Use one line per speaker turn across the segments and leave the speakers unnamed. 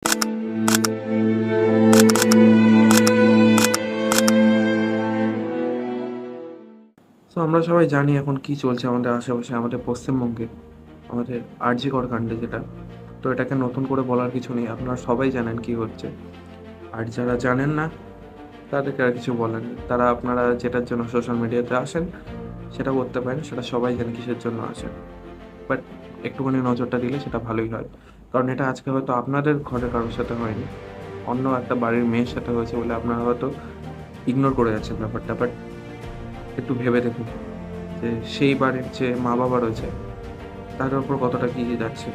So আমরা সবাই জানি এখন কি চলছে আমাদের আশেপাশে, আমাদের পশ্চিমবঙ্গে, আমাদের আরজি কর কাণ্ডে যেটা। তো এটাকে নতুন করে বলার কিছু নেই, আপনারা সবাই জানেন কি হচ্ছে। আর যারা জানেন না তাদেরকে আর কিছু বলার নেই। তারা আপনারা যেটার জন্য সোশ্যাল মিডিয়াতে আসেন সেটা করতে পারেন, সেটা সবাই জানে কিসের জন্য আসেন। বাট একটুখানি নজরটা দিলে সেটা ভালোই হয়। কারণ এটা আজকে হয়তো আপনাদের ঘরের কারোর সাথে হয়নি, অন্য একটা বাড়ির মেয়ের সাথে হয়েছে বলে আপনারা হয়তো ইগনোর করে যাচ্ছেন ব্যাপারটা। বাট একটু ভেবে দেখুন যে সেই বাড়ির যে মা বাবা রয়েছে তাদের উপর কতটা কি যাচ্ছে,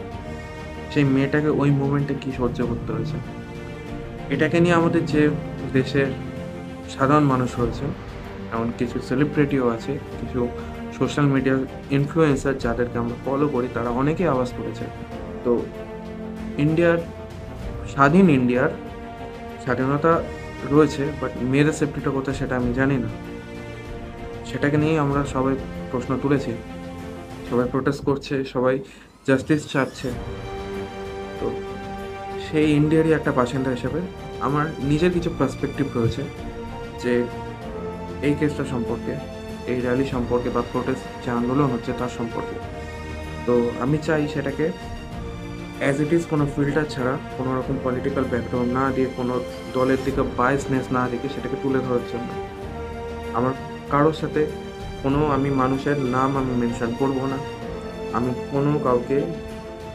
সেই মেয়েটাকে ওই মুমেন্টে কি সহ্য করতে হয়েছে। এটাকে নিয়ে আমাদের যে দেশের সাধারণ মানুষ রয়েছে, এমন কিছু সেলিব্রিটিও আছে, কিছু সোশ্যাল মিডিয়া ইনফ্লুয়েন্সার যাদেরকে আমরা ফলো করি, তারা অনেকেই আওয়াজ করেছে। তো ইন্ডিয়ার ইন্ডিয়ার স্বাধীনতা রয়েছে, বাট মেয়েদের সেফটিটা কোথায় সেটা আমি জানি না। সেটাকে নিয়েই আমরা সবাই প্রশ্ন তুলেছি, সবাই প্রোটেস্ট করছে, সবাই জাস্টিস চাচ্ছে। তো সেই ইন্ডিয়ারই একটা বাসিন্দা হিসেবে আমার নিজের কিছু পার্সপেক্টিভ রয়েছে যে এই কেসটা সম্পর্কে, এই র্যালি সম্পর্কে বা প্রোটেস্ট যে আন্দোলন হচ্ছে তার সম্পর্কে। তো আমি চাই সেটাকে অ্যাজ ইট ইজ, কোনো ফিল্টার ছাড়া, কোনো রকম পলিটিক্যাল ব্যাকগ্রাউন্ড না দিয়ে, কোনো দলের দিকে বায়াসনেস না দিকে সেটাকে তুলে ধরার জন্য। আমার কারোর সাথে আমি মানুষের নাম আমি মেনশন করব না, আমি কোনো কাউকে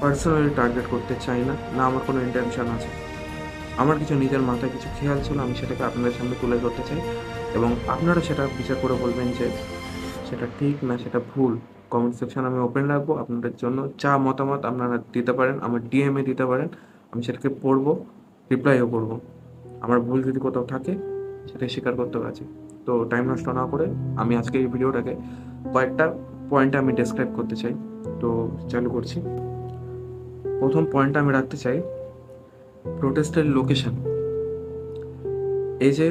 পার্সোনালি টার্গেট করতে চাই না, না আমার কোনো ইন্টেনশন আছে। আমার কিছু নিজের মাথায় কিছু খেয়াল ছিল, আমি সেটাকে আপনাদের সামনে তুলে ধরতে চাই, এবং আপনারা সেটা বিচার করে বলবেন যে সেটা ঠিক না সেটা ভুল। কমেন্ট সেকশন আমি ওপেন রাখবো, আপনাদের জন্য যা মতামত আপনারা দিতে পারেন, আমার ডিএমে দিতে পারেন, আমি সেটাকে পড়বো, রিপ্লাইও করবো। আমার ভুল যদি কোথাও থাকে সেটাই স্বীকার করতে পারছি। তো টাইম নষ্ট না করে আমি আজকে এই ভিডিওটাকে কয়েকটা পয়েন্ট আমি ডেসক্রাইব করতে চাই। তো চালু করছি। প্রথম পয়েন্টটা আমি রাখতে চাই প্রোটেস্টের লোকেশন। এই যে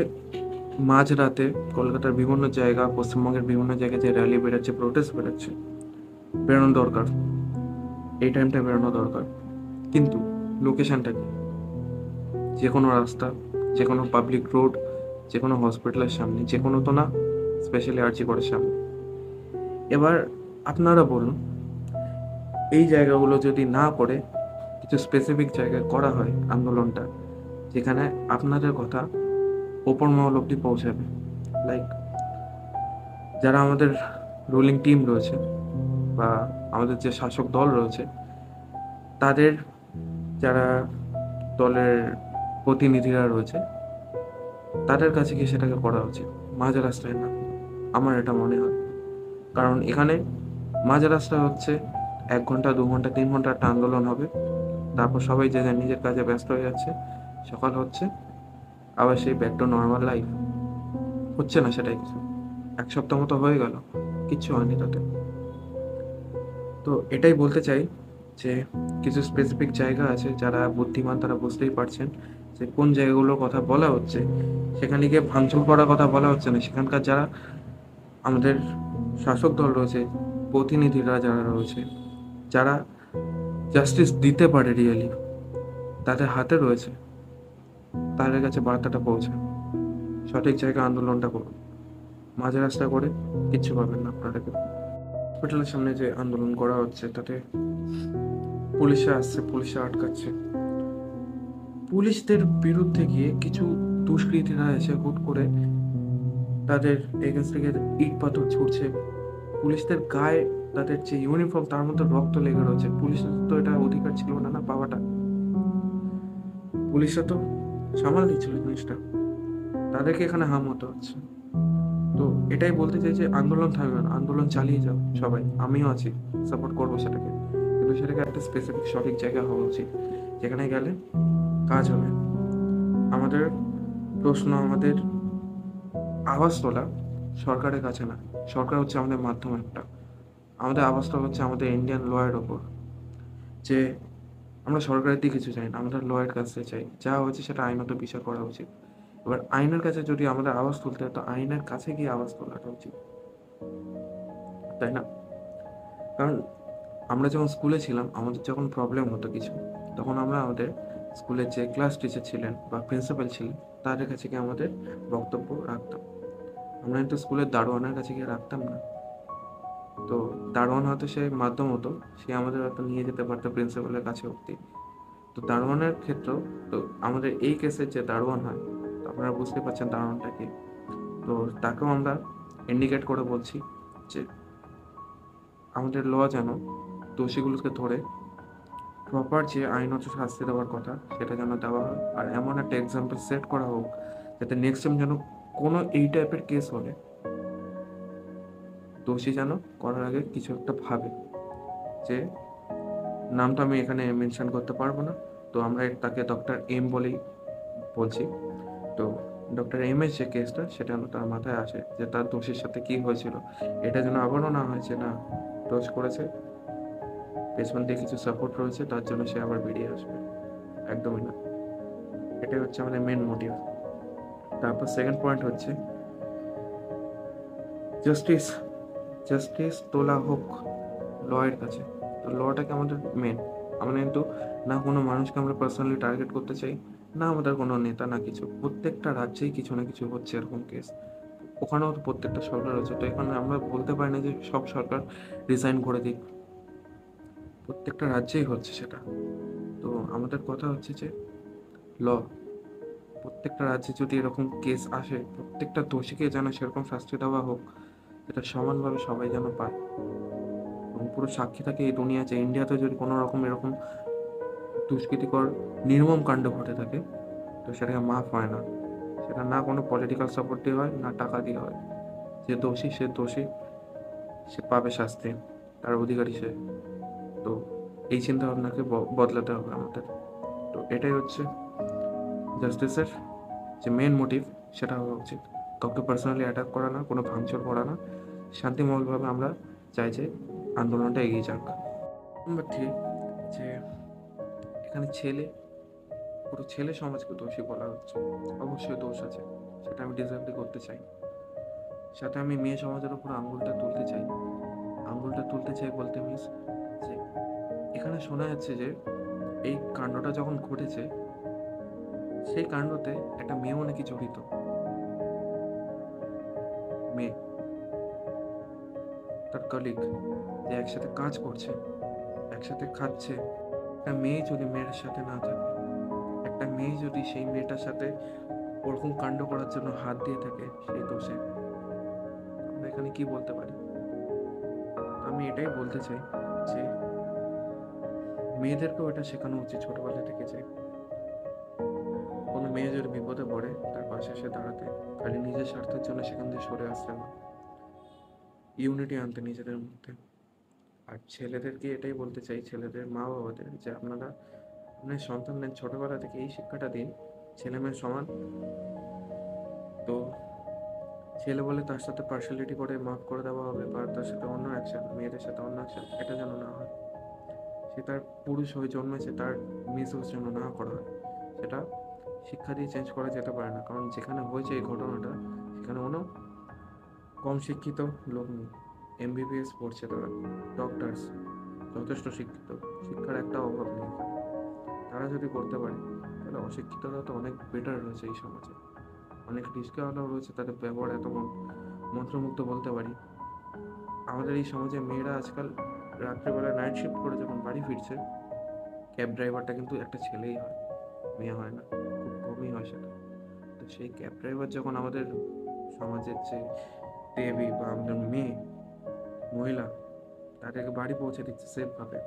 মাঝরাতে কলকাতার বিভিন্ন জায়গা, পশ্চিমবঙ্গের বিভিন্ন জায়গায় যে র্যালি বেরোচ্ছে, প্রোটেস্ট বেরোচ্ছে, বেরোনো দরকার, এই টাইমটা বেরোনো দরকার। কিন্তু লোকেশনটা কি? যে কোনো রাস্তা, যে কোনো পাবলিক রোড, যে কোনো হসপিটালের সামনে, যে কোনো তো না, স্পেশালি আরজি করের সামনে। এবার আপনারা বলুন, এই জায়গাগুলো যদি না করে কিছু স্পেসিফিক জায়গায় করা হয় আন্দোলনটা, যেখানে আপনাদের কথা ওপর মহল অব্দি পৌঁছাবে, লাইক যারা আমাদের রুলিং টিম রয়েছে বা আমাদের যে শাসক দল রয়েছে, তাদের যারা দলের প্রতিনিধিরা রয়েছে, তাদের কাছে গিয়ে সেটাকে করা উচিত, মাঝ রাস্তায় না। আমার এটা মনে হয়। কারণ এখানে মাঝ রাস্তায় হচ্ছে 1 ঘন্টা, 2 ঘন্টা, 3 ঘন্টা একটা আন্দোলন হবে, তারপর সবাই যে যার নিজের কাজে ব্যস্ত হয়ে যাচ্ছে, সকাল হচ্ছে, আবার সেই ব্যাক টু নর্মাল লাইফ। হচ্ছে না সেটাই কিছু, 1 সপ্তাহ মতো হয়ে গেল, কিচ্ছু হয়নি তাতে। তো এটাই বলতে চাই যে কিছু স্পেসিফিক জায়গা আছে, যারা বুদ্ধিমান তারা বুঝতেই পারছেন যে কোন জায়গাগুলোর কথা বলা হচ্ছে, সেখানে গিয়ে ভাঙচুর করার কথা বলা হচ্ছে না। সেখানকার যারা আমাদের শাসক দল রয়েছে, প্রতিনিধিরা যারা রয়েছে, যারা জাস্টিস দিতে পারে রিয়েলি, তাদের হাতে রয়েছে, তাদের কাছে বার্তাটা পৌঁছে সঠিক জায়গায় আন্দোলনটা করুন। মাঝে রাস্তা করে কিচ্ছু পাবেন না আপনারা। হসপিটালের সামনে যে আন্দোলন করা হচ্ছে তাতে পুলিশে আসছে, পুলিশে আটকাচ্ছে, পুলিশদের বিরুদ্ধে গিয়ে কিছু দুষ্কৃতীরা এসে হুট করে তাদের এগেন্স্ট থেকে ইট পাথর ছুটছে। পুলিশদের গায়ে, তাদের যে ইউনিফর্ম তার মধ্যে রক্ত লেগে রয়েছে। পুলিশের তো এটা অধিকার ছিল না, না পাওয়াটা। পুলিশরা তো সামাল দিচ্ছিল জিনিসটা, তাদেরকে এখানে হাম হতে হচ্ছে। তো এটাই বলতে চাই যে আন্দোলন থামবে না, আন্দোলন চালিয়ে যাও সবাই, আমিও আছি, সাপোর্ট করবো সেটাকে। কিন্তু সেটাকে একটা স্পেসিফিক সঠিক জায়গা হওয়া উচিত, যেখানে গেলে কাজ হবে। আমাদের প্রশ্ন, আমাদের আওয়াজ তোলা সরকারের কাছে না, সরকার হচ্ছে আমাদের মাধ্যম একটা। আমাদের আওয়াজটা হচ্ছে আমাদের ইন্ডিয়ান লয়ের ওপর, যে আমরা সরকারের দিকে কিছু চাই না, আমাদের লয়ের কাছে চাই, যা হয়েছে সেটা আইনত বিচার করা উচিত। এবার আইনের কাছে যদি আমাদের আওয়াজ তুলতে হয়, তো আইনের কাছে গিয়ে আওয়াজ তোলাটা উচিত, তাই না? কারণ আমরা যখন স্কুলে ছিলাম, আমাদের যখন প্রবলেম হতো কিছু, তখন আমরা আমাদের স্কুলের যে ক্লাস টিচার ছিলেন বা প্রিন্সিপাল ছিলেন তাদের কাছে গিয়ে আমাদের বক্তব্য রাখতাম। আমরা কিন্তু স্কুলের দারোয়ানের কাছে গিয়ে রাখতাম না। তো দারোয়ান হয়তো সে মাধ্যম হতো, সে আমাদের হয়তো নিয়ে যেতে পারতো প্রিন্সিপালের কাছে অব্দি। তো দারোয়ানের ক্ষেত্রেও তো আমাদের এই কেসের যে দারোয়ান হয়, তো আপনারা বুঝতে পারছেন দারোয়ানটা কি। তো তাকেও আমরা ইন্ডিকেট করে বলছি যে আমাদের ল যেন দোষীগুলোকে ধরে প্রপার যে আইনত শাস্তি দেওয়ার কথা সেটা যেন দেওয়া হয়, আর এমন একটা এক্সাম্পল সেট করা হোক যাতে নেক্সট টাইম যেন কোনো এই টাইপের কেস হলে দোষী যেন করার আগে কিছু একটা ভাবে, যে নামটা আমি এখানে মেনশন করতে পারবো না, তো আমরা তাকে ডক্টর এম বলেই বলছি। তো ডক্টর এম এর যে কেসটা সেটা যেন তার মাথায় আসে যে তার দোষীর সাথে কি হয়েছিল, এটা যেন আবারও না হয় যে না দোষ করেছে, পেছন দিয়ে কিছু সাপোর্ট রয়েছে তার জন্য সে আবার বেরিয়ে আসবে, একদমই না। এটাই হচ্ছে আমাদের মেন মোটিভ। তারপর সেকেন্ড পয়েন্ট হচ্ছে জাস্টিস। জাস্টিস তোলা হোক লয়ের কাছে। তো লটাকে আমাদের মেন। আমরা কিন্তু না কোনো মানুষকে আমরা পার্সোনালি টার্গেট করতে চাই, না আমাদের কোনো নেতা, না কিছু। প্রত্যেকটা রাজ্যেই কিছু না কিছু হচ্ছে এরকম কেস। ওখানেও তো প্রত্যেকটা সরকার হচ্ছে, তো এখানে আমরা বলতে পারি না যে সব সরকার রিজাইন করে দিক, প্রত্যেকটা রাজ্যেই হচ্ছে সেটা। তো আমাদের কথা হচ্ছে যে ল, প্রত্যেকটা রাজ্যে যদি এরকম কেস আসে প্রত্যেকটা দোষীকে যেন সেরকম শাস্তি দেওয়া হোক যেটা সমানভাবে সবাই যেন পায়, এবং পুরো সাক্ষী থাকে এই দুনিয়া যে ইন্ডিয়াতে যদি কোনো রকম এরকম দুষ্কৃতিকর নির্মম কাণ্ড ঘটে থাকে তো সেটাকে মাফ হয় না। সেটা না কোনো পলিটিক্যাল সাপোর্ট দিয়ে হয়, না টাকা দিয়ে হয়। যে দোষী সে দোষী, সে পাবে শাস্তি, তার অধিকারী সে। তো এই চিন্তা ভাবনাকে বদলাতে হবে আমাদের। তো এটাই হচ্ছে জাস্টিসের যে মেন মোটিভ, সেটা হওয়া উচিত। কাউকে পার্সোনালি অ্যাটাক করা না, কোনো ভাঙচুর করা না, শান্তিময়ভাবে আমরা চাই যে আন্দোলনটা এগিয়ে যাক। আমরা ঠিক যে এখানে পুরো ছেলে সমাজকে দোষী বলা হচ্ছে, অবশ্যই দোষ আছে, সেটা আমি ডিসএগ্রি করতে চাই। সাথে আমি মেয়ে সমাজের উপর আঙুলটা তুলতে চাই। আঙুলটা তুলতে চাই বলতে মিস যে এখানে শোনা যাচ্ছে যে এই কাণ্ডটা যখন ঘটেছে সেই কাণ্ডতে একটা মেয়েও নাকি জড়িত। মেয়ে, তার কলিগ, যে একসাথে কাজ করছে, একসাথে খাচ্ছে, একটা মেয়ে যদি মেয়ের সাথে না থাকে, একটা মেয়ে যদি সেই মেয়েটার সাথে ওরকম কাণ্ড করার জন্য হাত দিয়ে থাকে, সেই দোষে আমরা এখানে কি বলতে পারি? আমি এটাই বলতে চাই যে মেয়েদেরকেও এটা শেখানো উচিত ছোটবেলা থেকে, যে কোনো মেয়ে যদি বিপদে পড়ে তার পাশে এসে দাঁড়াতে, খালি নিজের স্বার্থের জন্য সেখান থেকে সরে আসতে না, ইউনিটি আনতে নিজেদের মধ্যে। আর ছেলেদেরকে এটাই বলতে চাই, ছেলেদের মা বাবাদের, যে আপনারা আপনার সন্তানদের ছোটবেলা থেকে এই শিক্ষাটা দিন ছেলে মেয়ে সমান। তো ছেলে বলে তার সাথে পার্শালিটি করে মাফ করে দেওয়া হবে, বা তার সাথে অন্য অ্যাকশন, মেয়েদের সাথে অন্য অ্যাকশন, এটা যেন না হয়। সে তার পুরুষ হয়ে জন্মেছে, তার মিসইউজ যেন না করা হয়, সেটা শিক্ষা দিয়ে চেঞ্জ করা যেতে পারে না। কারণ যেখানে হয়েছে এই ঘটনাটা সেখানে কোনো কম শিক্ষিত লোক নেই, এমবিবিএস পড়ছে তারা, ডক্টরস, যথেষ্ট শিক্ষিত, শিক্ষার একটা অভাব নেই। তারা যদি করতে পারে তাহলে অশিক্ষিতরা তো অনেক বেটার রয়েছে এই সমাজে, অনেক রিস্কওয়ালাও রয়েছে, তাদের ব্যবহার এত মন্ত্রমুগ্ধ বলতে পারি। আমাদের এই সমাজে মেয়েরা আজকাল রাত্রিবেলা নাইট শিফট করে যখন বাড়ি ফিরছে, ক্যাব ড্রাইভারটা কিন্তু একটা ছেলেই হয়, মেয়ে হয় না, খুব কমই হয় সেটা। তো সেই ক্যাব ড্রাইভার যখন আমাদের সমাজের যে দেবী বা আমাদের মেয়ে, মহিলা, তাদেরকে বাড়ি পৌঁছে দিচ্ছে সেফভাবে,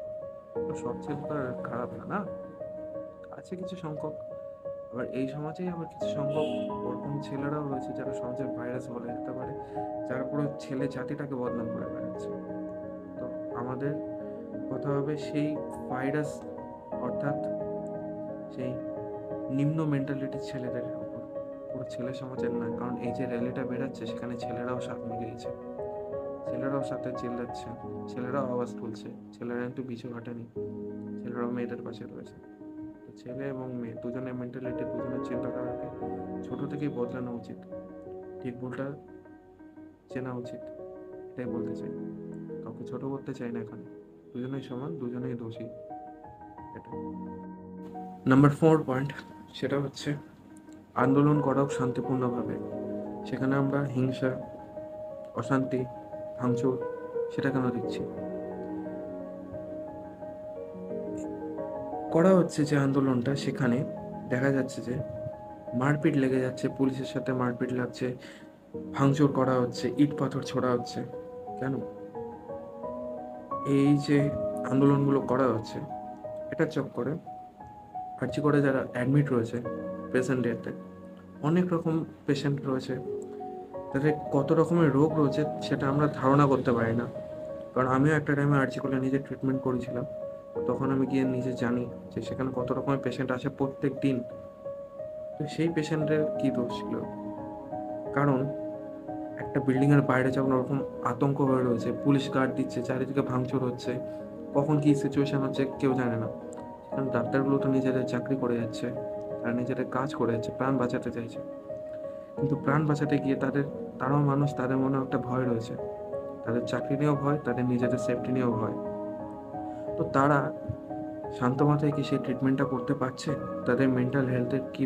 তো সব ছেলে তো আর খারাপ না, না? আছে কিছু সংখ্যক, আবার এই সমাজেই আবার কিছু সংখ্যক ওরকম ছেলেরাও রয়েছে যারা সমাজের ভাইরাস বলা যেতে পারে, যারা পুরো ছেলে জাতিটাকে বদনাম করে বেড়াচ্ছে। তো আমাদের কথা হবে সেই ভাইরাস, অর্থাৎ সেই নিম্ন মেন্টালিটির ছেলেদের উপর, পুরো ছেলে সমাজের নয়। কারণ এই যে র্যালিটা বেরাচ্ছে সেখানে ছেলেরাও সাথ মিলিয়েছে, ছেলেরাও সাথে চিল্লাচ্ছে, ছেলেরাও আওয়াজ তুলছে, ছেলেরা কিন্তু পিছু হাঁটেনি, ছেলেরাও মেয়েদের পাশে রয়েছে। তো ছেলে এবং মেয়ে দুজনের মেন্টালিটি, দুজনের চিন্তাধারাকে ছোট থেকেই বদলানো উচিত, ঠিক ভুলটা চেনা উচিত, এটাই বলতে চাই। কাউকে ছোট করতে চাই না এখানে, দুজনেই সমান, দুজনেই দোষী, এটা। নাম্বার 4 পয়েন্ট, সেটা হচ্ছে আন্দোলন করা হোক শান্তিপূর্ণভাবে। সেখানে আমরা হিংসা, অশান্তি, ভাঙচুর সেটা কেন দিচ্ছি? করা হচ্ছে যে আন্দোলনটা, সেখানে দেখা যাচ্ছে যে মারপিট লেগে যাচ্ছে, পুলিশের সাথে মারপিট লাগছে, ভাঙচুর করা হচ্ছে, ইট পাথর ছোড়া হচ্ছে। কেন? এই যে আন্দোলনগুলো করা হচ্ছে, এটার চক্করে আর্জি করে যারা অ্যাডমিট রয়েছে পেশেন্টদের, অনেক রকম পেশেন্ট রয়েছে, তাদের কত রকমের রোগ রয়েছে সেটা আমরা ধারণা করতে পারি না। কারণ আমিও একটা টাইমে আর্জি করে নিজে ট্রিটমেন্ট করেছিলাম, তখন আমি গিয়ে নিজে জানি যে সেখানে কত রকমের পেশেন্ট আসে প্রত্যেক দিন। তো সেই পেশেন্টের কী দোষ ছিল? কারণ একটা বিল্ডিংয়ের বাইরে যখন ওরকম আতঙ্ক হয়ে রয়েছে, পুলিশ গার্ড দিচ্ছে, চারিদিকে ভাঙচুর হচ্ছে, কখন কী সিচুয়েশান হচ্ছে কেউ জানে না। কারণ ডাক্তারগুলো তো নিজেদের চাকরি করে যাচ্ছে, তারা নিজেদের কাজ করে যাচ্ছে, প্রাণ বাঁচাতে চাইছে, কিন্তু প্রাণ বাঁচাতে গিয়ে তারাও মানুষ, তাদের মনে একটা ভয় রয়েছে, তাদের চাকরি নিয়েও ভয়, তাদের নিজেদের সেফটি নিয়েও ভয়। তো তারা শান্ত মাথায় কি সেই ট্রিটমেন্টটা করতে পারছে? তাদের মেন্টাল হেলথের কি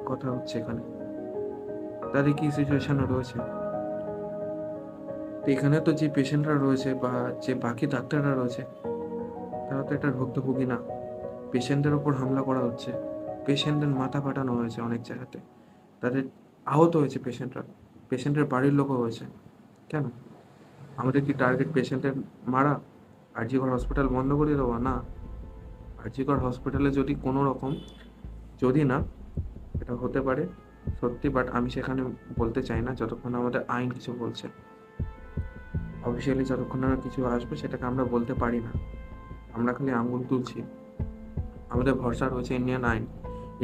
কথা হচ্ছে এখানে? তাদের কি সিচুয়েশানে রয়েছে? তো এখানে তো যে পেশেন্টরা রয়েছে বা যে বাকি ডাক্তাররা রয়েছে, তারা তো এটা ভুক্তভোগী না। পেশেন্টদের ওপর হামলা করা হচ্ছে, পেশেন্টদের মাথা ফাটানো হয়েছে অনেক জায়গাতে, তাদের আহত হয়েছে পেশেন্টরা, পেশেন্টের বাড়ির লোকও হয়েছে। কেন? আমাদের কি টার্গেট পেশেন্টের মারা? আরজিকর হসপিটাল বন্ধ করে দেবো? না। আরজিকর হসপিটালে যদি কোনো রকম, যদি না, এটা হতে পারে সত্যি, বাট আমি সেখানে বলতে চাই না যতক্ষণ আমাদের আইন কিছু বলছে। অফিসিয়ালি যতক্ষণ না কিছু আসবে সেটাকে আমরা বলতে পারি না, আমরা খালি আঙুল তুলছি। আমাদের ভরসা রয়েছে ইন্ডিয়ান আইন।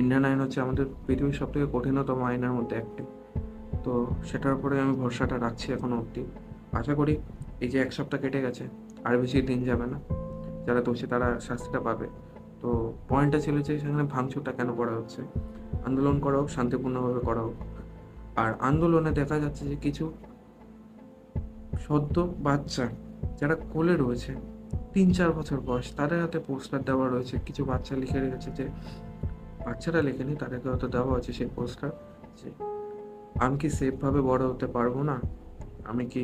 ইন্ডিয়ান আইন হচ্ছে আমাদের পৃথিবীর সবথেকে কঠিনতম আইনের মধ্যে একটি। তো সেটার উপরে আমি ভরসাটা রাখছি এখনো অবধি। আশা করি এই যে 1 সপ্তাহ কেটে গেছে, আর বেশি দিন যাবে না, যারা দোষী তারা শাস্তিটা পাবে। তো পয়েন্টটা ছিল যে সেখানে ভাঙচুরটা কেন করা হচ্ছে? আন্দোলন করা হোক, শান্তিপূর্ণভাবে করা হোক। আর আন্দোলনে দেখা যাচ্ছে যে কিছু সদ্য বাচ্চা যারা কোলে রয়েছে, 3-4 বছর বয়স, তাদের হাতে পোস্টার দেওয়া রয়েছে। কিছু বাচ্চা লিখে রেখেছে, যে বাচ্চারা লেখেনি, তাদেরকে হয়তো দেওয়া হয়েছে সেই পোস্টার, যে আমি কি সেফভাবে বড় হতে পারবো না, আমি কি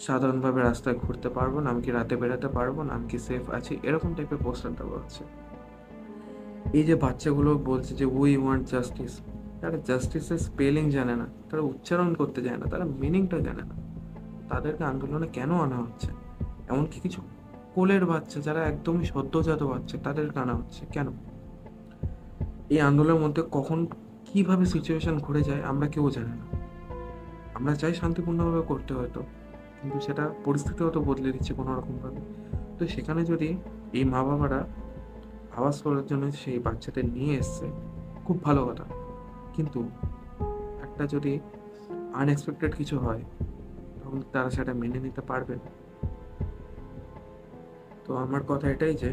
সাধারণভাবে রাস্তায় ঘুরতে পারবো না, আমি কি রাতে বেরোতে পারবো না, আমি কি সেফ আছি, এরকম টাইপের পোস্টার দেওয়া হচ্ছে। এই যে বাচ্চাগুলো বলছে যে উই ওয়ান্ট জাস্টিস, তারা জাস্টিসের স্পেলিং জানে না, তারা উচ্চারণ করতে জানে না, তারা মিনিংটা জানে না, তাদেরকে আন্দোলনে কেন আনা হচ্ছে? এমনকি কিছু কোলের বাচ্চা যারা একদমই সদ্যজাত বাচ্চা, তাদেরকে আনা হচ্ছে কেন? এই আন্দোলনের মধ্যে কখন কিভাবে সিচুয়েশন ঘুরে যায় আমরা কেউ জানি না। আমরা চাই শান্তিপূর্ণভাবে করতে হয়তো, কিন্তু সেটা পরিস্থিতি হয়তো বদলে দিচ্ছে কোনো রকমভাবে। তো সেখানে যদি এই মা বাবারা আওয়াজ করার জন্য সেই বাচ্চাদের নিয়ে এসছে, খুব ভালো কথা, কিন্তু একটা যদি আনএক্সপেক্টেড কিছু হয়, তখন তারা সেটা মেনে নিতে পারবে। তো আমার কথা এটাই যে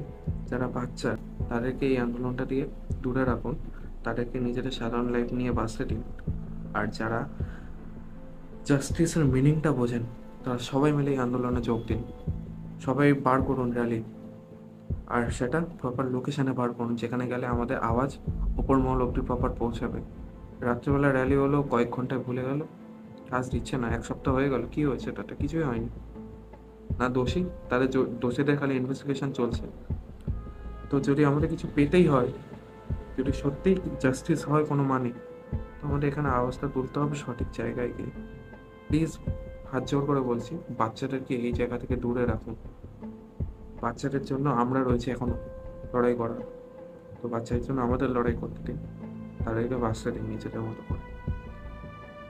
যারা বাচ্চা, তাদেরকে এই আন্দোলনটা দিয়ে দূরে রাখুন, তাদেরকে নিজেদের সাধারণ লাইফ নিয়ে বাঁচতে দিন। আর যারা জাস্টিসের মিনিংটা বোঝেন, তারা সবাই মিলে এই আন্দোলনে যোগ দিন, সবাই বার করুন র্যালি। আর সেটা প্রপার লোকেশানে বার করুন, যেখানে গেলে আমাদের আওয়াজ ওপর মহল অব্দি প্রপার পৌঁছাবে। রাত্রিবেলা র্যালি হলো, কয়েক ঘন্টায় ভুলে গেল, কাজ দিচ্ছে না, 1 সপ্তাহ হয়ে গেল, কী হয়েছে? তাতে কিছুই হয়নি। না দোষী, তাদের দোষীদের খালি ইনভেস্টিগেশন চলছে। তো যদি আমাদের কিছু পেতেই হয়, যদি সত্যিই জাস্টিস হয় কোনো মানে, তো আমাদের এখানে আওয়াজটা তুলতে হবে সঠিক জায়গায় গিয়ে। প্লিজ, হাত জোর করে বলছি, বাচ্চাদেরকে এই জায়গা থেকে দূরে রাখুন। বাচ্চাদের জন্য আমরা রয়েছি এখনো লড়াই করার। তো বাচ্চাদের জন্য আমাদের লড়াই করতে দিন, তাদেরকে বাঁচতে দিন নিজেদের মতো করে।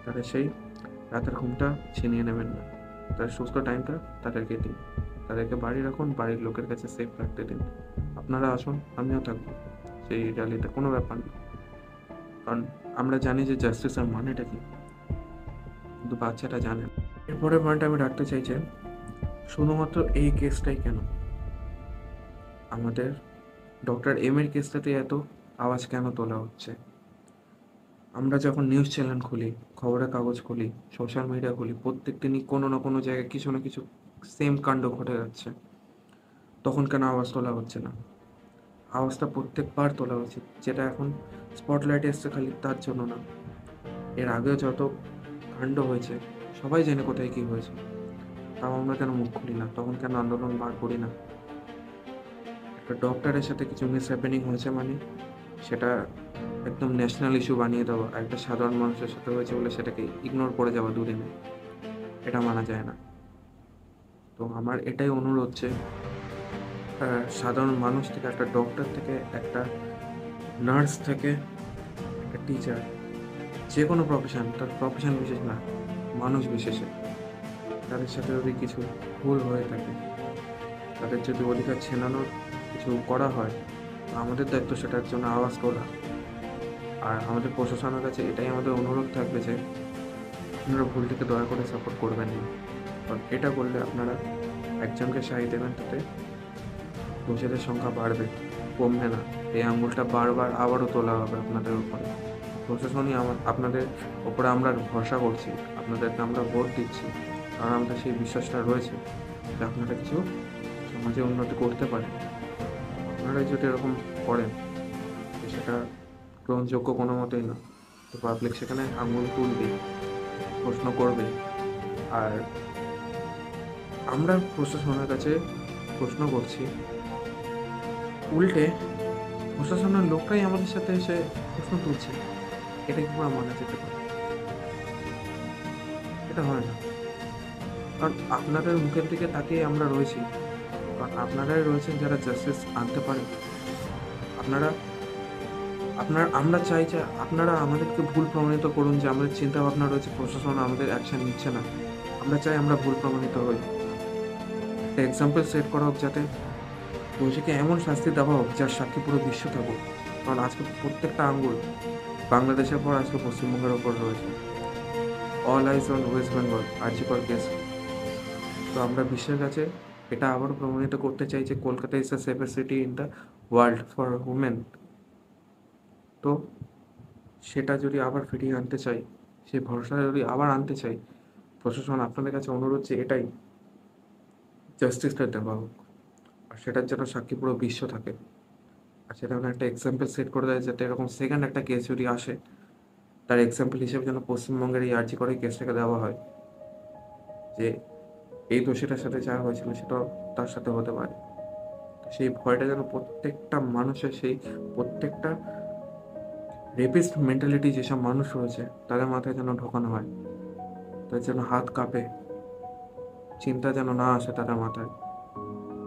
তাদের সেই রাতের ঘুমটা ছিনিয়ে নেবেন না, তাদের সুস্থ টাইমটা তাদেরকে দিন, তাদেরকে বাড়ি রাখুন, বাড়ির লোকের কাছে সেফ রাখতে দিন। আপনারা আসুন, আমিও থাকবো সেই র্যালিতে, কোনো ব্যাপার না। কারণ আমরা জানি যে জাস্টিসের মানেটা কি, কিন্তু বাচ্চাটা জানে না। এরপরের পয়েন্ট আমি রাখতে চাই যে শুধুমাত্র এই কেসটাই কেন, আমাদের ডক্টর এম এর কেসটাতে এত আওয়াজ কেন তোলা হচ্ছে? আমরা যখন নিউজ চ্যানেল খুলি, খবরের কাগজ খুলি, সোশ্যাল মিডিয়া খুলি, প্রত্যেক দিনই কোনো না কোনো জায়গায় কিছু না কিছু সেম কাণ্ড ঘটে যাচ্ছে, তখন কেন আওয়াজ তোলা হচ্ছে না? আওয়াজটা প্রত্যেকবার তোলা উচিত, যেটা এখন স্পটলাইটে এসছে খালি তার জন্য না, এর আগেও যত কাণ্ড হয়েছে সবাই জেনে কোথায় কী হয়েছে, তাও আমরা কেন মুখ খুলি না, তখন কেন আন্দোলন বার করি না? একটা ডক্টরের সাথে কিছু মিস হ্যাপেনিং হয়েছে মানে সেটা একদম ন্যাশনাল ইস্যু বানিয়ে দেওয়া, একটা সাধারণ মানুষের সাথে হয়েছে বলে সেটাকে ইগনোর করে যাওয়া দূরে নেই, এটা মানা যায় না। তো আমার এটাই অনুরোধ যে সাধারণ মানুষ থেকে, একটা ডক্টর থেকে, একটা নার্স থেকে, একটা টিচার, যে কোনো প্রফেশন, তার প্রফেশন বিশেষ না, মানুষ বিশেষে তাদের সাথে যদি কিছু ভুল হয়ে থাকে, তাদের যদি অধিকার ছেনানোর কিছু করা হয়, আমাদের দায়িত্ব সেটার জন্য আওয়াজ তোলা। আর আমাদের প্রশাসনের কাছে এটাই আমাদের অনুরোধ থাকবে যে আপনারা ভুলটিকে দয়া করে সাপোর্ট করবেন না, কারণ এটা করলে আপনারা একজনকে সাই দেবেন, তাতে দোষীদের সংখ্যা বাড়বে, কমবে না। এই আঙুলটা বারবার আবারও তোলা হবে আপনাদের উপরে। প্রশাসনই আপনাদের ওপরে আমরা ভরসা করছি, আপনাদেরকে আমরা ভোট দিচ্ছি, কারণ আমাদের সেই বিশ্বাসটা রয়েছে যে আপনারা কিছু সমাজে উন্নতি করতে পারেন। আপনারাই যদি এরকম করেন, তো সেটা গ্রহণযোগ্য কোনো মতেই না। তো পাবলিক সেখানে আঙুল তুলবে, প্রশ্ন করবে। আর আমরা প্রশাসনের কাছে প্রশ্ন করছি, উল্টে প্রশাসনের লোকরাই আমাদের সাথে এসে প্রশ্ন তুলছে, এটা কি করে মানা যেতে পারে? এটা হয় না। কারণ আপনাদের মুখের দিকে তাকিয়ে আমরা রয়েছি, কারণ আপনারাই রয়েছেন যারা জাস্টিস আনতে পারেন। আপনারা আমরা চাই যে আপনারা আমাদেরকে ভুল প্রমাণিত করুন যে আমাদের চিন্তা ভাবনা রয়েছে, প্রশাসন আমাদের অ্যাকশন নিচ্ছে না। আমরা চাই আমরা ভুল প্রমাণিত হই, একটা এক্সাম্পল সেট করা হোক, যাতে দোষীকে এমন শাস্তি দেওয়া হোক যার সাক্ষী পুরো বিশ্ব থাকুক। কারণ আজকে প্রত্যেকটা আঙ্গুল বাংলাদেশের পর আজকে পশ্চিমবঙ্গের ওপর রয়েছে। All eyes on West Bengal, RG Kar case. তো আমরা বিশ্বের কাছে এটা আবারও প্রমাণিত করতে চাই যে Kolkata is the safest city in the world for women. তো সেটা যদি আবার ফিরিয়ে আনতে চাই, সেই ভরসা যদি আবার আনতে চাই, প্রশাসন আপনাদের কাছে অনুরোধ যে এটাই, জাস্টিসটা দেওয়া হোক, আর সেটার জন্য সাক্ষী পুরো বিশ্ব থাকে। আর সেটা একটা এক্সাম্পল সেট করে দেয়, যাতে এরকম সেকেন্ড একটা কেস যদি আসে, তার এক্সাম্পল হিসেবে যেন পশ্চিমবঙ্গের এই আরজি করে কেসটাকে দেওয়া হয়, যে এই দোষীটার সাথে যা হয়েছিল সেটাও তার সাথে হতে পারে। তো সেই ভয়টা যেন প্রত্যেকটা মানুষের, সেই প্রত্যেকটা রেপিস্ট মেন্টালিটি যেসব মানুষ রয়েছে তাদের মাথায় যেন ঢোকানো হয়, তাদের যেন হাত কাঁপে, চিন্তা যেন না আসে তাদের মাথায়।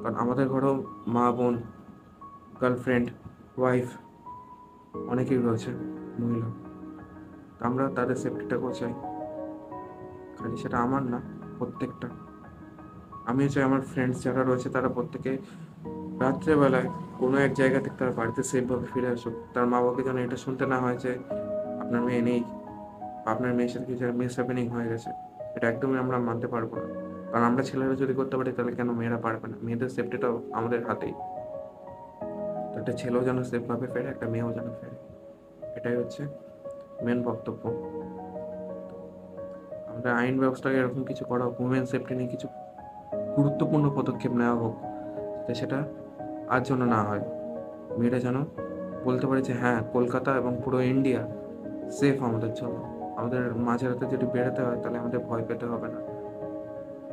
কারণ আমাদের ঘরেও মা, বোন, গার্লফ্রেন্ড, ওয়াইফ অনেকেই রয়েছে, মহিলা। আমরা তাদের সেফটিটাকেও চাই, খালি সেটা আমার না, প্রত্যেকটা। আমিও চাই আমার ফ্রেন্ডস যারা রয়েছে তারা প্রত্যেকে রাত্রেবেলায় কোনো এক জায়গা থেকে তার বাড়িতে সেফভাবে ফিরে আসুক। তার মা বাবাকে যেন এটা শুনতে না হয় যে আপনার মেয়ে নেই, বা আপনার মেয়ের সাথে কিছু মিস হ্যাপেনিং হয়ে গেছে। এটা একদমই আমরা মানতে পারবো না। কারণ আমরা ছেলেরা যদি করতে পারি, তাহলে কেন মেয়েরা পারবে না? মেয়েদের সেফটিটাও আমাদের হাতেই। তো একটা ছেলেও যেন সেফভাবে ফেরে, একটা মেয়েও যেন ফেরে, এটাই হচ্ছে মেন বক্তব্য। আমাদের আইন ব্যবস্থাকে এরকম কিছু করা হোক, উমেন সেফটি নিয়ে কিছু গুরুত্বপূর্ণ পদক্ষেপ নেওয়া হোক, যাতে সেটা আর জন্য না হয়। মেয়েরা যেন বলতে পারে যে হ্যাঁ, কলকাতা এবং পুরো ইন্ডিয়া সেফ আমাদের জন্য। আমাদের মাঝরাতে যদি বেরোতে হয়, তাহলে আমাদের ভয় পেতে হবে না।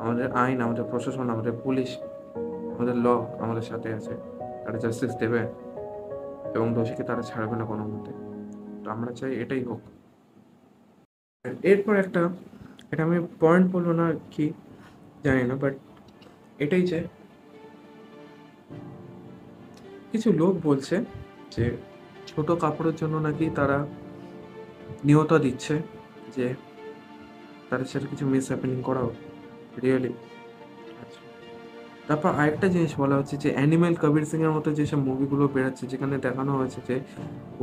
আমাদের আইন, আমাদের প্রশাসন, আমাদের পুলিশ, আমাদের ল আমাদের সাথে আছে, তারা জাস্টিস দেবে এবং দোষীকে তারা ছাড়বে না কোনো মতে। তো আমরা চাই এটাই হোক। এরপর একটা, এটা আমি পয়েন্ট বলবো না কি জানি না, বাট এটাই যে কিছু লোক বলছে যে ছোট কাপড়ের জন্য নাকি তারা নিয়তা দিচ্ছে, যে তাদের সাথে কিছু মিস হ্যাপেনিং করা হোক। রিয়েলি? আচ্ছা। তারপর আরেকটা জিনিস বলা হচ্ছে যে অ্যানিমেল কবির সিং এর মতো যেসব মুভিগুলো বেরোচ্ছে, যেখানে দেখানো হয়েছে যে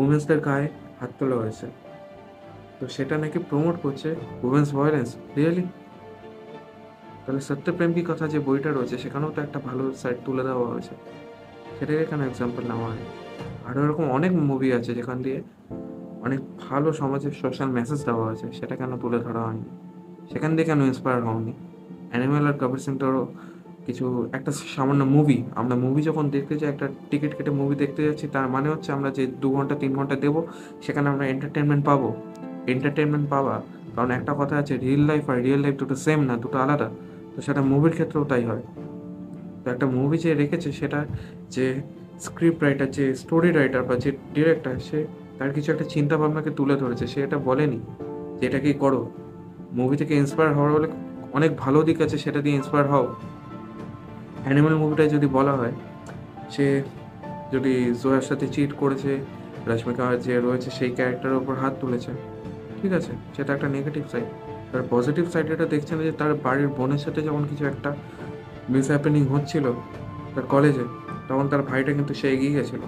উমেন্সদের গায়ে হাত তোলা হয়েছে, তো সেটা নাকি প্রমোট করছে উমেন্স ভায়োলেন্স। রিয়েলি? তাহলে সত্যপ্রেম কি কথা যে বইটা রয়েছে, সেখানেও তো একটা ভালো সাইড তুলে দেওয়া হয়েছে, সেটাকে কেন এক্সাম্পল নেওয়া হয়? আরও এরকম অনেক মুভি আছে যেখান দিয়ে অনেক ভালো সমাজের সোশ্যাল মেসেজ দেওয়া হয়েছে, সেটা কেন তুলে ধরা হয়নি? সেখান দিয়ে কেন ইন্সপায়ার হওনি? অ্যানিমেল আর কবির সিং তো কিছু একটা সামান্য মুভি, আমরা মুভি যখন দেখতে যাই, একটা টিকিট কেটে মুভি দেখতে যাচ্ছি, তার মানে হচ্ছে আমরা যে 2 ঘন্টা 3 ঘন্টা দেবো, সেখানে আমরা এন্টারটেনমেন্ট পাবো। এন্টারটেনমেন্ট পাওয়া, কারণ একটা কথা আছে, রিয়েল লাইফ আর রিয়েল লাইফ দুটো সেম না, দুটো আলাদা। তো সেটা মুভির ক্ষেত্রেও তাই হয়। তো একটা মুভি যে রেখেছে, সেটা যে স্ক্রিপ্ট রাইটার, যে স্টোরি রাইটার বা যে ডিরেক্টর, সে তার কিছু একটা চিন্তা ভাবনাকে তুলে ধরেছে। সে এটা বলেনি যে এটাকেই করো। মুভি থেকে ইন্সপায়ার হওয়ার বলে অনেক ভালো দিক আছে, সেটা দিয়ে ইন্সপায়ার হও। অ্যানিমেল মুভিটায় যদি বলা হয়, সে যদি জয়ার সাথে চিট করেছে, রশ্মিকা যে রয়েছে সেই ক্যারেক্টারের উপর হাত তুলেছে, ঠিক আছে, সেটা একটা নেগেটিভ সাইড। তার পজিটিভ সাইড এটা দেখছেন যে তার বাড়ির বোনের সাথে যখন কিছু একটা মিস হ্যাপেনিং হচ্ছিল তার কলেজে, তখন তার ভাইটা কিন্তু সে এগিয়ে গেছিল।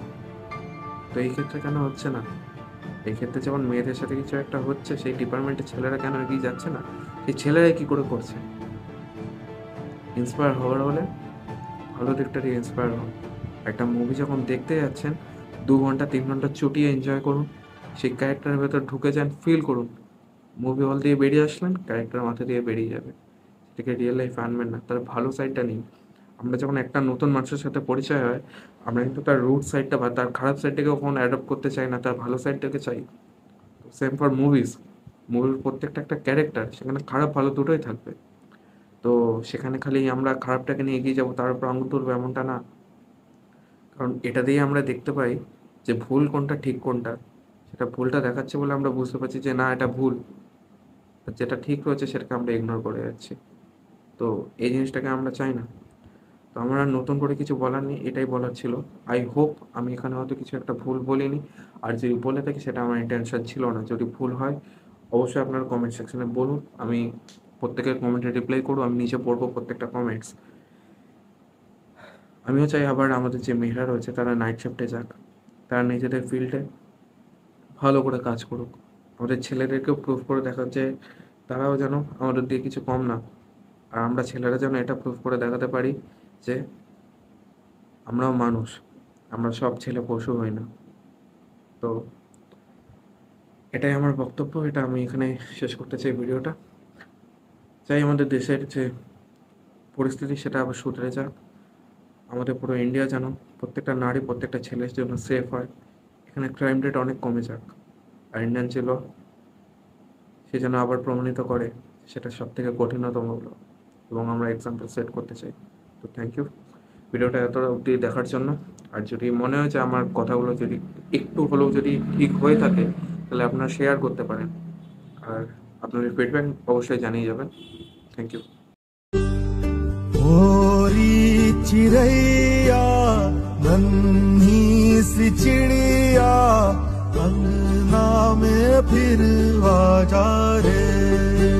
তো এই ক্ষেত্রে কেন হচ্ছে না? এই ক্ষেত্রে যেমন মেয়েদের সাথে কিছু একটা হচ্ছে, সেই ডিপার্টমেন্টের ছেলেরা কেন এগিয়ে যাচ্ছে না? সেই ছেলেরাই কি করে করছে? ইন্সপায়ার হওয়ার হলে ভালো দিকটা দিয়ে ইন্সপায়ার হন। একটা মুভি যখন দেখতে যাচ্ছেন, 2 ঘন্টা 3 ঘন্টা চুটিয়ে এনজয় করুন। সেই ক্যারেক্টারের ভেতর ঢুকে যান, ফিল করুন। মুভি হল দিয়ে বেরিয়ে আসলেন, ক্যারেক্টার মাথা দিয়ে বেরিয়ে যাবে। সেটাকে রিয়েল লাইফ আনবেন না, তার ভালো সাইডটা নিন। আমরা যখন একটা নতুন মানুষের সাথে পরিচয় হয়, আমরা কিন্তু তার রুট সাইডটা বা তার খারাপ সাইডটাকে কখনো অ্যাডপ্ট করতে চাই না, তার ভালো সাইডটাকে চাই। Same for movies. মুভির প্রত্যেকটা একটা ক্যারেক্টার, সেখানে খারাপ ভালো দুটোই থাকবে। তো সেখানে খালি আমরা খারাপটাকে নিয়ে এগিয়ে যাবো, তার উপর আঙুল তুলবো, এমনটা না। কারণ এটা দিয়ে আমরা দেখতে পাই যে ভুল কোনটা ঠিক কোনটা। সেটা ভুলটা দেখাচ্ছে বলে আমরা বুঝতে পারছি যে না, এটা ভুল। আর যেটা ঠিক রয়েছে সেটাকে আমরা ইগনোর করে যাচ্ছি। তো এই জিনিসটাকে আমরা চাই না। তো আমার আর নতুন করে কিছু বলার নেই, এটাই বলার ছিল। আই হোপ আমি এখানে হয়তো কিছু একটা ভুল বলিনি। আর যদি বলে থাকি, সেটা আমার ইন্টেনশন ছিল না। যদি ভুল হয়, অবশ্যই আপনার কমেন্ট সেকশনে বলুন। আমি প্রত্যেকের কমেন্টে রিপ্লাই করবো, আমি নিজে পড়বো প্রত্যেকটা কমেন্টস। আমিও চাই আবার আমাদের যে মেয়েরা রয়েছে তারা নাইট শিফটে যাক, তারা নিজেদের ফিল্ডে ভালো করে কাজ করুক। আমাদের ছেলেদেরকেও প্রুভ করে দেখা যে তারাও যেন আমাদের দিয়ে কিছু কম না। আর আমরা ছেলেরা যেন এটা প্রুভ করে দেখাতে পারি যে আমরাও মানুষ, আমরা সব ছেলে পশু হই না। তো এটাই আমার বক্তব্য, এটা আমি এখানে শেষ করতে চাই ভিডিওটা। চাই আমাদের দেশের যে পরিস্থিতি, সেটা আবার শুধরে যাক। আমাদের পুরো ইন্ডিয়া যেন, প্রত্যেকটা নারী প্রত্যেকটা ছেলের জন্য সেফ হয়। এখানে ক্রাইম রেট অনেক কমে যাক। আর ইন্ডিয়ান যে ল, সে যেন আবার প্রমাণিত করে সেটা সব থেকে কঠিনতম হলো, এবং আমরা এক্সাম্পল সেট করতে চাই। তো থ্যাংক ইউ ভিডিওটা এত অবধি দেখার জন্য। আর যদি মনে হয় যে আমার কথাগুলো যদি একটু হলেও যদি ঠিক হয়ে থাকে, তাহলে আপনারা শেয়ার করতে পারেন। আর আপনাদের ফিডব্যাক অবশ্যই জানিয়ে যাবেন। Thank you.
ओरी चिड़ैया नन्ही सी चिड़िया अंगना में फिर आ जा रे।